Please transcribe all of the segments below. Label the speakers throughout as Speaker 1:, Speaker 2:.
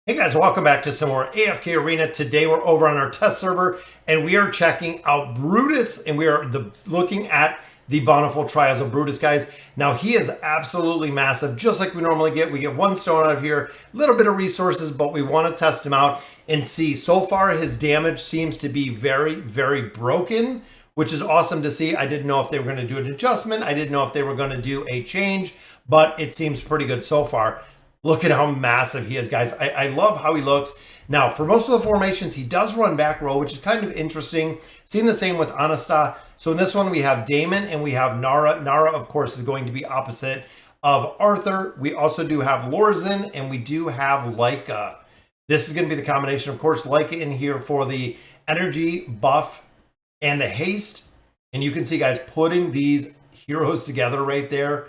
Speaker 1: Hey guys, welcome back to some more AFK Arena. Today we're over on our test server and we are checking out Brutus and we are looking at the Bountiful Trials of Brutus, guys. Now he is absolutely massive, just like we normally get. We get one stone out of here, a little bit of resources, but we want to test him out and see. So far his damage seems to be very, very broken, which is awesome to see. I didn't know if they were going to do an adjustment. I didn't know if they were going to do a change, but it seems pretty good so far. Look at how massive he is, guys. I love how he looks. Now, for most of the formations, he does run back row, which is kind of interesting. Seen the same with Anasta. So in this one, we have Damon and we have Nara. Nara, of course, is going to be opposite of Arthur. We also do have Lorzen and we do have Leica. This is going to be the combination, of course, Leica in here for the energy buff and the haste. And you can see, guys, putting these heroes together right there,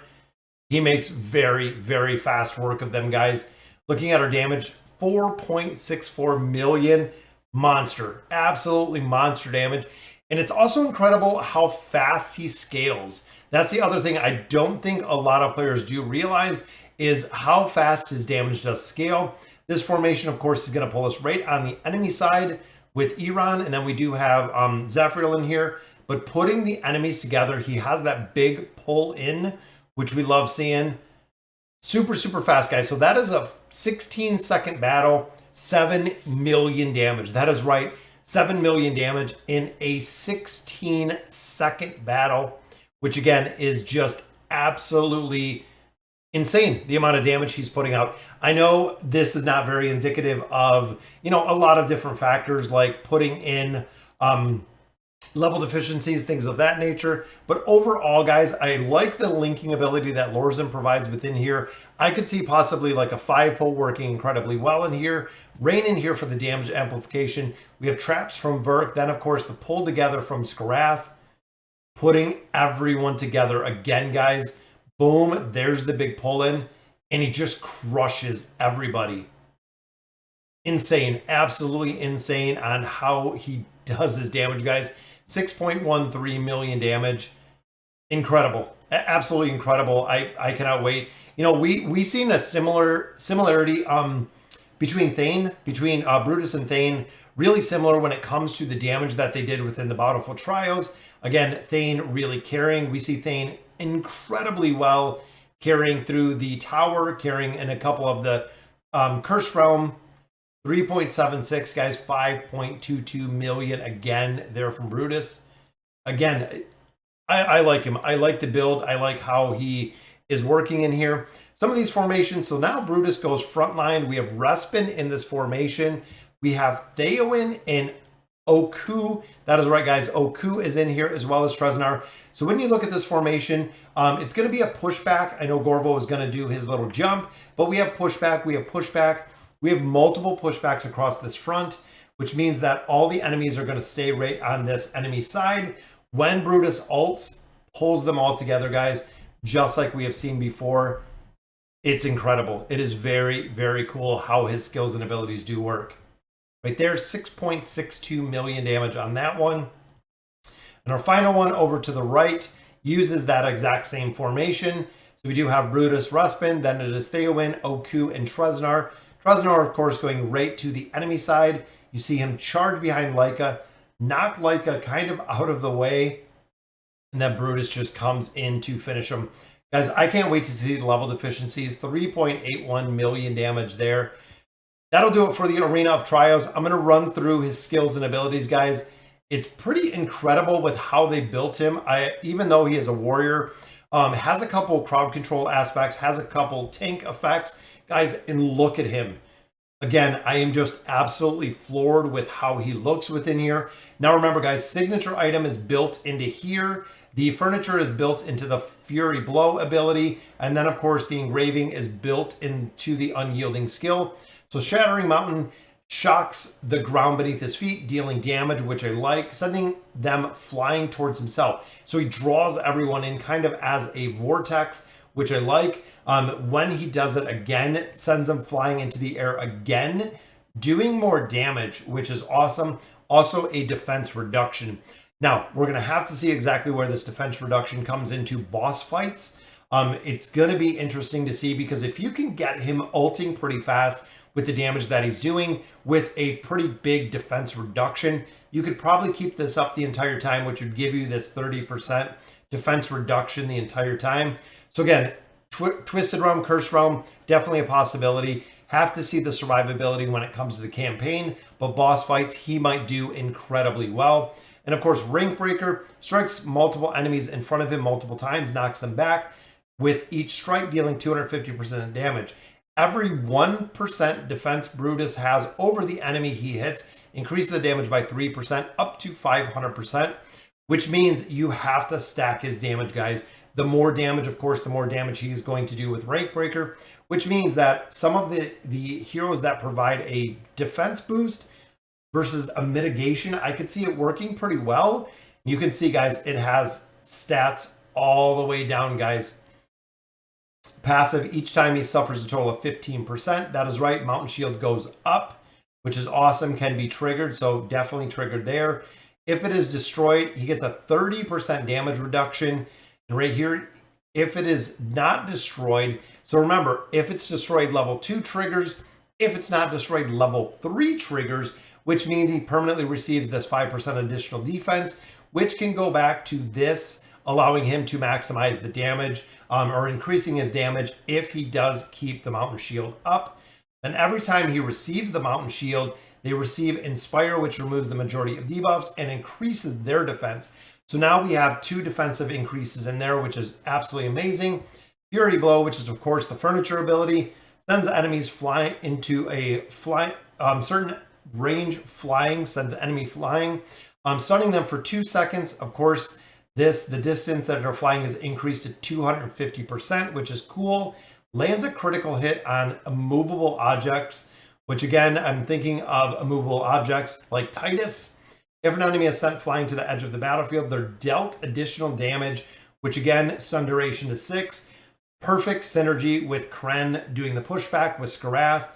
Speaker 1: he makes very, very fast work of them, guys. Looking at our damage, 4.64 million. Monster. Absolutely monster damage. And it's also incredible how fast he scales. That's the other thing I don't think a lot of players do realize is how fast his damage does scale. This formation, of course, is going to pull us right on the enemy side with Iran. And then we do have Zephyriel in here. But putting the enemies together, he has that big pull in, which we love seeing. Super, super fast, guys. So that is a 16-second battle, 7 million damage. That is right, 7 million damage in a 16-second battle, which again is just absolutely insane, the amount of damage he's putting out. I know this is not very indicative of, a lot of different factors like putting in level deficiencies, things of that nature. But overall, guys, I like the linking ability that Lorzen provides within here. I could see possibly like a 5-pull working incredibly well in here. Rain in here for the damage amplification. We have traps from Verk. Then, of course, the pull together from Skarath. Putting everyone together again, guys. Boom, there's the big pull in. And he just crushes everybody. Insane, absolutely insane on how he does his damage, guys. 6.13 million damage. Incredible. Absolutely incredible. I cannot wait. We seen a similarity between Brutus and Thane. Really similar when it comes to the damage that they did within the Bountiful Trials. Again, Thane really carrying. We see Thane incredibly well carrying through the tower, carrying in a couple of the Cursed Realm. 3.76, guys, 5.22 million again there from Brutus. Again, I like him. I like the build. I like how he is working in here. Some of these formations, so now Brutus goes frontline. We have Respin in this formation. We have Theowen and Oku. That is right, guys. Oku is in here as well as Treznar. So when you look at this formation, it's going to be a pushback. I know Gorvo is going to do his little jump, but we have pushback. We have pushback. We have multiple pushbacks across this front, which means that all the enemies are going to stay right on this enemy side. When Brutus ults, pulls them all together, guys, just like we have seen before. It's incredible. It is very, very cool how his skills and abilities do work. Right there, 6.62 million damage on that one. And our final one over to the right uses that exact same formation. So we do have Brutus, Respin, then it is Theowen, Oku, and Treznar. Treznar, of course, going right to the enemy side. You see him charge behind Leica, knock Leica kind of out of the way, and then Brutus just comes in to finish him. Guys, I can't wait to see the level deficiencies. 3.81 million damage there. That'll do it for the Arena of Trials. I'm going to run through his skills and abilities, guys. It's pretty incredible with how they built him. Even though he is a warrior, has a couple crowd control aspects, has a couple tank effects. Guys, and look at him. Again, I am just absolutely floored with how he looks within here. Now remember, guys, signature item is built into here. The furniture is built into the Fury Blow ability. And then, of course, the engraving is built into the Unyielding skill. So Shattering Mountain shocks the ground beneath his feet, dealing damage, which I like, sending them flying towards himself. So he draws everyone in kind of as a vortex, which I like. When he does it again, it sends them flying into the air again, doing more damage, which is awesome. Also a defense reduction. Now, we're going to have to see exactly where this defense reduction comes into boss fights. It's going to be interesting to see, because if you can get him ulting pretty fast, with the damage that he's doing with a pretty big defense reduction. You could probably keep this up the entire time, which would give you this 30% defense reduction the entire time. So again, Twisted Realm, Cursed Realm, definitely a possibility. Have to see the survivability when it comes to the campaign, but boss fights, he might do incredibly well. And of course, Rank Breaker strikes multiple enemies in front of him multiple times, knocks them back, with each strike dealing 250% damage. Every 1% defense Brutus has over the enemy he hits increases the damage by 3% up to 500%, which means you have to stack his damage, guys. The more damage, of course, the more damage he is going to do with Rank Breaker, which means that some of the heroes that provide a defense boost versus a mitigation, I could see it working pretty well. You can see, guys, it has stats all the way down, guys. Passive, each time he suffers a total of 15%. That is right, Mountain Shield goes up, which is awesome, can be triggered, so definitely triggered there. If it is destroyed, he gets a 30% damage reduction. And right here, if it is not destroyed, so remember, if it's destroyed, level 2 triggers. If it's not destroyed, level 3 triggers, which means he permanently receives this 5% additional defense, which can go back to this, allowing him to maximize the damage or increasing his damage if he does keep the Mountain Shield up. And every time he receives the Mountain Shield, they receive Inspire, which removes the majority of debuffs and increases their defense. So now we have 2 defensive increases in there, which is absolutely amazing. Fury Blow, which is of course the furniture ability, sends enemies flying into a certain range flying, sends the enemy flying, stunning them for 2 seconds. Of course, the distance that they're flying is increased to 250%, which is cool. Lands a critical hit on immovable objects, which again, I'm thinking of immovable objects like Titus. If an enemy is sent flying to the edge of the battlefield, they're dealt additional damage, which again, stun duration to 6. Perfect synergy with Kren doing the pushback with Skarath,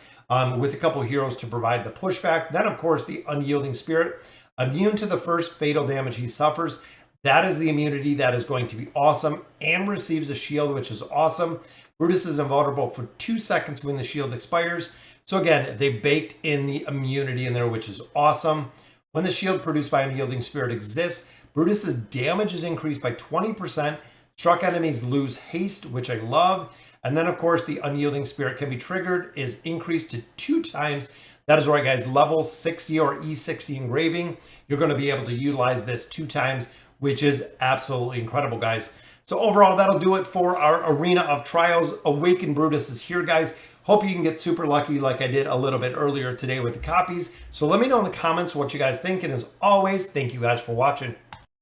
Speaker 1: with a couple heroes to provide the pushback. Then, of course, the Unyielding Spirit, immune to the first fatal damage he suffers. That is the immunity that is going to be awesome, and receives a shield, which is awesome. Brutus is invulnerable for 2 seconds when the shield expires. So again, they baked in the immunity in there, which is awesome. When the shield produced by Unyielding Spirit exists, Brutus's damage is increased by 20%. Struck enemies lose haste, which I love. And then, of course, the Unyielding Spirit can be triggered, is increased to 2 times. That is right, guys. Level 60 or E60 engraving. You're going to be able to utilize this 2 times, which is absolutely incredible, guys. So overall, that'll do it for our Arena of Trials. Awakened Brutus is here, guys. Hope you can get super lucky like I did a little bit earlier today with the copies. So let me know in the comments what you guys think. And as always, thank you guys for watching.